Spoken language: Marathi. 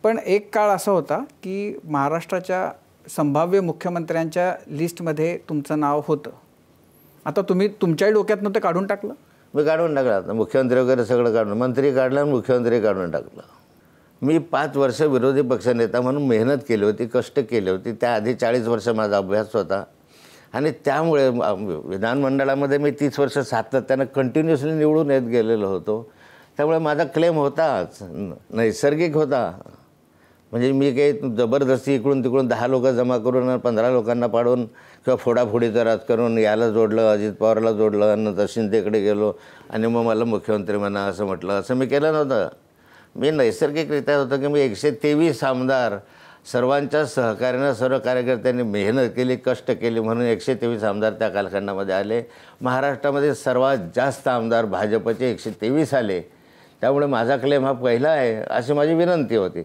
पण एक काळ असा होता की महाराष्ट्राच्या संभाव्य मुख्यमंत्र्यांच्या लिस्टमध्ये तुमचं नाव होतं. आता तुम्ही तुमच्याही डोक्यातनं ते काढून टाकलं? मी काढून टाकलं. आता मुख्यमंत्री वगैरे सगळं काढून, मंत्री काढलं आणि मुख्यमंत्री काढून टाकलं. मी 5 वर्ष विरोधी पक्षनेता म्हणून मेहनत केली होती, कष्ट केले होते. त्याआधी 40 वर्ष माझा अभ्यास होता आणि त्यामुळे विधानमंडळामध्ये मी 30 वर्ष सातत्यानं कंटिन्युअसली निवडून येत गेलेलो होतो. त्यामुळे माझा क्लेम होताच, नैसर्गिक होता. म्हणजे मी काही जबरदस्ती इकडून तिकडून 10 लोक जमा करून 15 लोकांना पाडून किंवा फोडाफोडीचा राजकारण याला जोडलं, अजित पवारला जोडलं आणि नंतर शिंदेकडे गेलो आणि मग मला मुख्यमंत्री म्हणा असं म्हटलं, असं मी केलं नव्हतं. मी नैसर्गिकरित्या होतं की मी 123 आमदार सर्वांच्या सहकार्यानं, सर्व कार्यकर्त्यांनी मेहनत केली, कष्ट केली म्हणून 123 आमदार त्या कालखंडामध्ये आले. महाराष्ट्रामध्ये सर्वात जास्त आमदार भाजपचे 123 आले. त्यामुळे माझा क्लेम हा पहिला आहे अशी माझी विनंती होती.